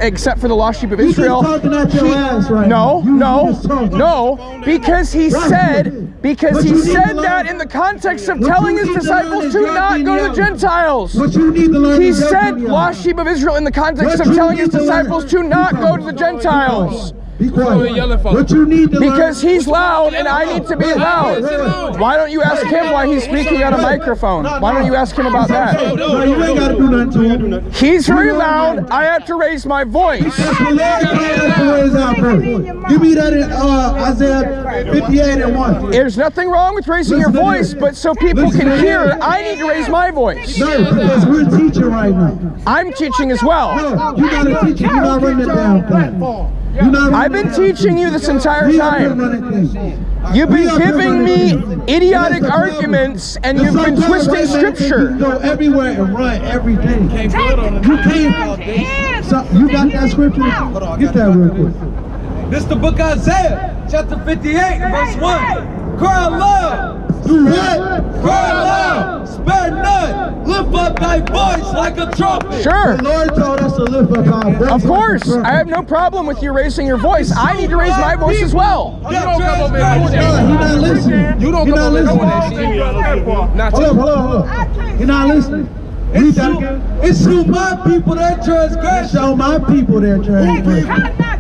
except for the lost sheep of Israel. Talking at your ass right No, now. no, because he said that in the context of telling his disciples to not go to the Gentiles. He said lost sheep of Israel in the context of telling his disciples to not go to the Gentiles. What you need to because he's loud and I need to be loud. Why don't you ask him why he's speaking on a microphone? Why don't you ask him about that? No, you ain't got to do nothing to him. He's very loud. I have to raise my voice. Give me that in Isaiah 58:1. There's nothing wrong with raising your voice, but so people can hear, I need to raise my voice. No, because we're teaching right now. I'm teaching as well. No, you got to teach. You're not running it down platform. I've been teaching you this entire time. You've been giving me idiotic arguments and you've been twisting scripture. You go everywhere and run everything. You can't. So you got that scripture? Get that real quick. This is the book of Isaiah, chapter 58, verse 1. Cry aloud. Do what? Cry aloud. Spare none. Lift up thy voice like a trumpet. Sure. The Lord told us to lift up our voice. Of course. I have no problem with you raising your voice. I need to raise my voice as well. You don't come over here doing that. He's not listening. You don't come over here doing that shit. Not you. Hold on. You're not listening. It's to my people that transgress. Show my people their transgression.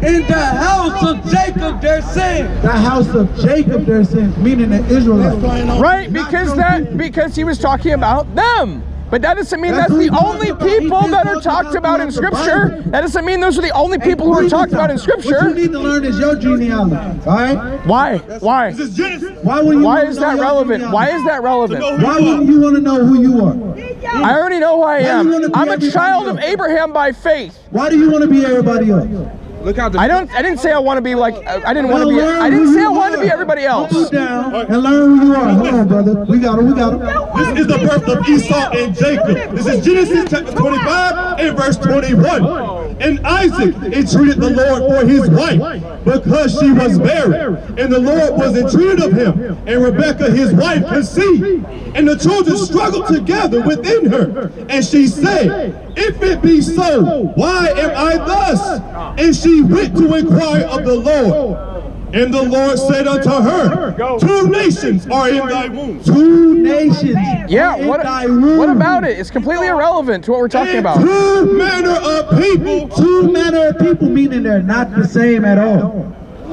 In the house of Jacob their sin. The house of Jacob their sins, meaning the Israelites. Right, because he was talking about them. But that doesn't mean that's the only people that are talked about in Scripture. That doesn't mean those are the only people who are talked about in Scripture. What you need to learn is your genealogy, all right? Why? Why is that relevant? Why is that relevant? Why wouldn't you want to know who you are? I already know who I am. I'm a child of Abraham by faith. Why do you want to be everybody else? I didn't say I want to be like. I didn't say I wanted to be everybody else. Go down and learn who you are. Hold on, brother. We got him. This is the birth of Esau and Jacob. This is Genesis chapter 25 and verse 21. And Isaac entreated the Lord for his wife because she was barren, and the Lord was entreated of him. And Rebekah his wife conceived, and the children struggled together within her. And she said, if it be so, why am I thus? And she went to inquire of the Lord. And the Lord said unto her, 2 nations are in thy womb. 2 nations. Yeah, what about it? It's completely irrelevant to what we're talking about. 2 manner of people. 2 manner of people, meaning they're not the same at all.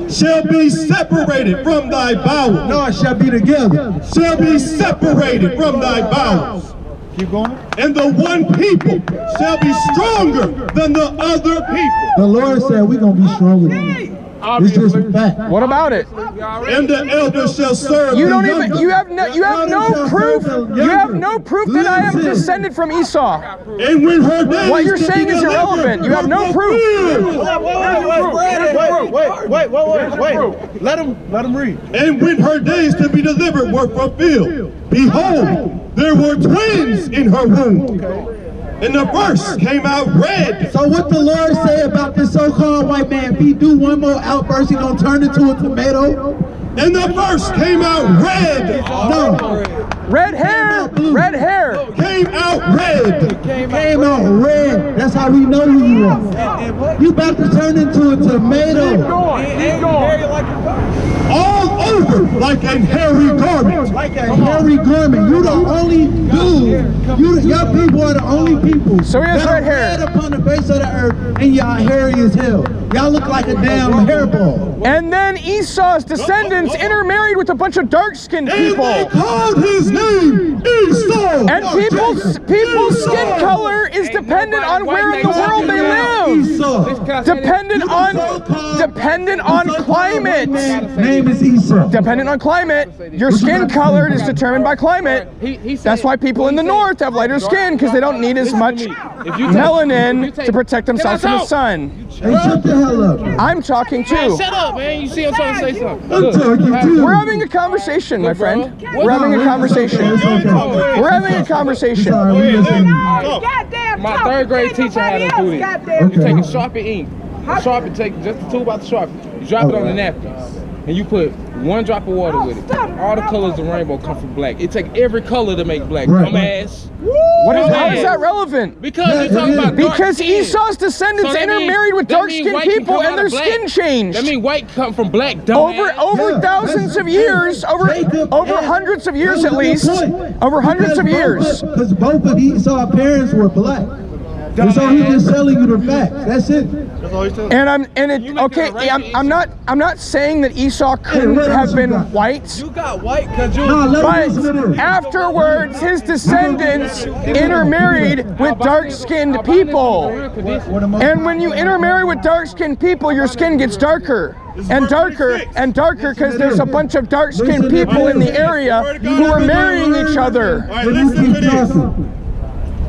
Shall be separated from thy bowels. No, it shall be together. Shall be separated from thy bowels. Keep going. And the one people shall be stronger than the other people. The Lord said we're going to be stronger than them. It's just a fact. What about it? And the elders shall serve. You don't even. You have no proof. You have no proof that I am descended from Esau. And when her days what you're saying is irrelevant. You have no proof. Wait. Let him read. And when her days to be delivered were fulfilled, behold, there were twins in her womb. And the verse came out red. So what the Lord say about this so-called white man? If he do one more outburst, he gonna turn into a tomato? And the verse came out red. No. Red hair. Red hair. Came out red. Came out red. That's how we know who you are. You about to turn into a tomato. Keep going. All over like a hairy garment. Like a hairy garment. You the only dude. Your people are the only people. So he has red hair. Upon the face of the earth, and y'all hairy as hell. Y'all look like a damn hairball. And then Esau's descendants intermarried with a bunch of dark-skinned people. And they called his name Esau. And people's skin color is dependent on where in the world they live. Dependent on climate. Name is Esau. Dependent on climate. Your skin color is determined by climate. That's why people in the north have lighter skin, because they don't need as much melanin to protect themselves from the sun. Hey, shut the hell up. I'm talking too. Man, shut up, man. You see I'm trying to say something. I'm talking too. We're having a conversation, my friend. We're having a conversation. We're having a conversation. My 3rd grade teacher had us do this. You take a Sharpie ink. Sharpie, take just the tube out the Sharpie. You drop it on the napkin. And you put 1 drop of water with it. All the colors of the rainbow come from black. It takes every color to make black. Dumbass. How is that relevant? Because you're talking about because Esau's descendants intermarried with dark-skinned people and their skin changed. That means white come from black. Over thousands of years, over hundreds of years at least, over hundreds of years. Because both of Esau's parents were black. And so he's just telling you the facts. That's it. That's all he's telling you. I'm not saying that Esau couldn't have been white. You got white because you. But afterwards, his descendants intermarried with dark-skinned people. And when you intermarry with dark-skinned people, your skin gets darker. And darker and darker because there's a bunch of dark-skinned people in the area who are marrying each other. All right, listen to this.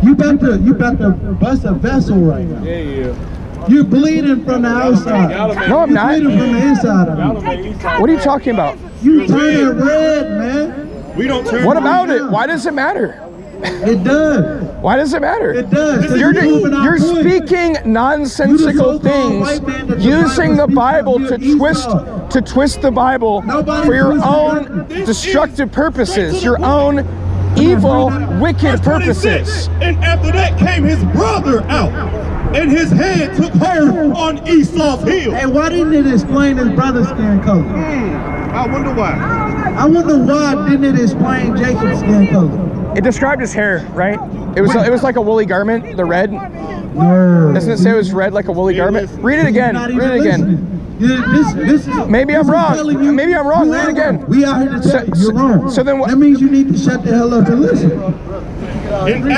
You about to bust a vessel right now. Yeah. You're bleeding from the outside. No, I'm not. You're bleeding from the inside of me. What are you talking about? You turning red, man. We don't turn. What about it? Why does it matter? It does. Why does it matter? It does. You're speaking nonsensical things, using the Bible to twist the Bible for your own destructive purposes, your own evil, wicked purposes. And after that came his brother out, and his hand took hold on Esau's heel. Hey, why didn't it explain his brother's skin color? I wonder why. I wonder why didn't it explain Jacob's skin color? It described his hair, right? It was like a woolly garment, the red. No. Doesn't it say it was red like a woolly garment? Read it again. Read it again. This is, Maybe I'm wrong. Maybe I'm wrong. Read it again. We out here to tell you you're wrong. So then what? That means you need to shut the hell up and listen. And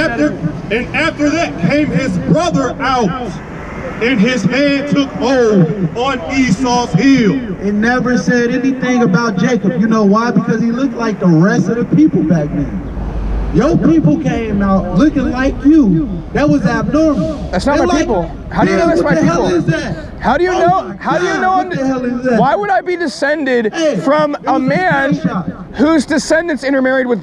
after that came his brother out, and his hand took hold on Esau's heel. It never said anything about Jacob. You know why? Because he looked like the rest of the people back then. Your people came out looking like you. That was abnormal. That's not my people. How do you know that's my people? What the hell is that? How do you know? How do you know? What the hell is that? Why would I be descended from a man whose descendants intermarried with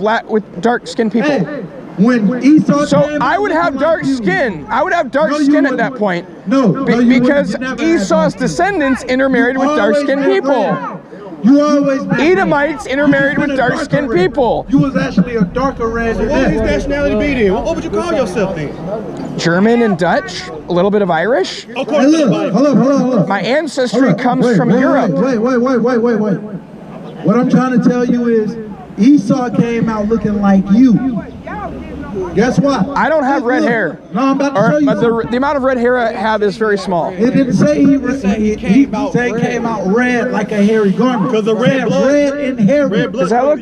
dark-skinned people? Hey, when Esau So I would have dark skin. I would have dark skin at that point. No, because Esau's descendants intermarried with dark-skinned people. You always Edomites intermarried with dark-skinned people. You was actually a darker red than What would that. his nationality be then? What would you call yourself then? German and Dutch, a little bit of Irish. Of Hey, course, look, hold on. My ancestry comes from Europe. Wait. What I'm trying to tell you is Esau came out looking like you. Guess what? I don't have red hair. No, I'm about to show you. The amount of red hair I have is very small. It didn't say he came out red like a hairy garment. Because the red blood. Red and hairy. Does that look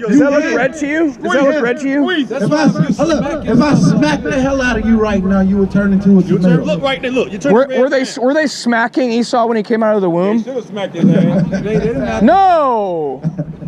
red to you? Does that look red to you? If I smack the hell out of you right now, you would turn into a tomato. Look right there, look. You turn Were they smacking Esau when he came out of the womb? should have smacked his ass. No.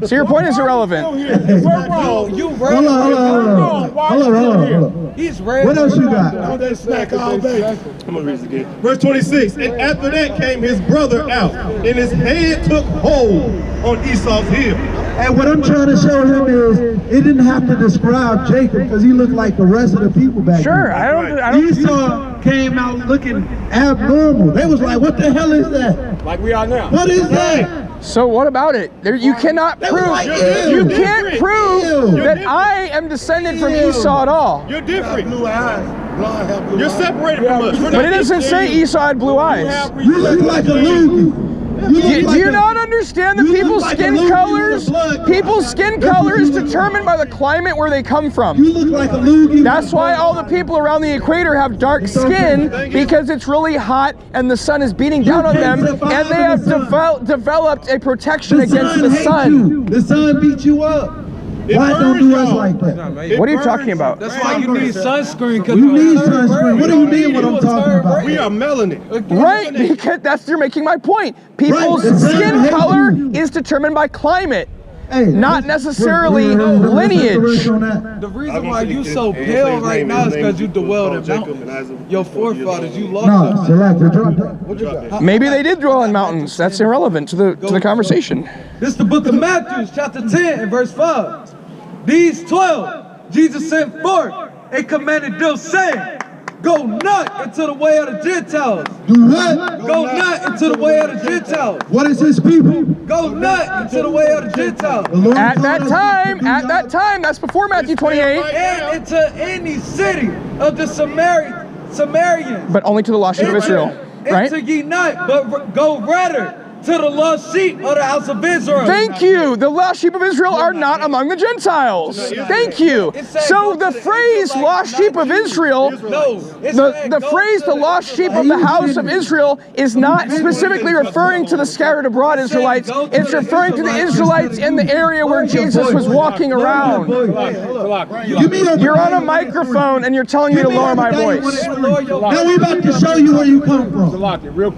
So your point is irrelevant. We're wrong. You red. Hold on. He's red. What else you got? I'm gonna read this again. Verse 26. And after that came his brother out, and his hand took hold on Esau's heel. And what I'm trying to show him is, it didn't have to describe Jacob because he looked like the rest of the people back Sure, then. I don't. Esau came out looking abnormal. They was like, what the hell is that? Like we are now. What is that? So what about it? You cannot They was prove. like, You ew. can't prove Ew. that I am descended from Esau at all. You're different. Blue eyes. Blonde hair, blue You're eyes. separated from us. We're But it not doesn't say Esau had blue eyes. You look like a loogie. Do you not understand that you look people's like a skin loogie colors? with a blood clot. People's skin That's color what is you look determined by the climate where they come from. You look like a loogie. That's why all the people around the equator have dark skin, because it's really hot and the sun is beating down on them, and they have developed a protection against the hates sun. you. The sun beat you up. Why don't do us like that? What are you talking about? That's why you need sunscreen. Cause You need sunscreen. What do you mean what I'm talking about? We are melanin. Right, because you're making my point. People's Right, the sun skin hates color you. is determined by climate, Hey, not necessarily lineage. the reason why you so pale right now is because you dwelled in mountains. Your forefathers, you lost No, them. select the drop. What you got? Maybe they did dwell in mountains. That's irrelevant to the conversation. This is the book of Matthew, chapter 10 and verse 5. These 12 Jesus sent forth and commanded them, saying, go not into the way of the Gentiles. Do what? Go not into the way of the Gentiles. What is his people? Go not into the way of the Gentiles. The Lord At told that us time, to do at that time, that's before Matthew 28, And into any city of the Samaritans. but only to the lost sheep of Israel, right? Enter ye not, but go rather to the lost sheep of the house of Israel. Thank you. The lost sheep of Israel are not among the Gentiles. Thank you. So the phrase lost sheep of Israel, the phrase the lost sheep of the house of Israel is not specifically referring to the scattered abroad Israelites. It's referring to the Israelites in the area where Jesus was walking around. You're on a microphone and you're telling me to lower my voice. Now we're about to show you where you come from.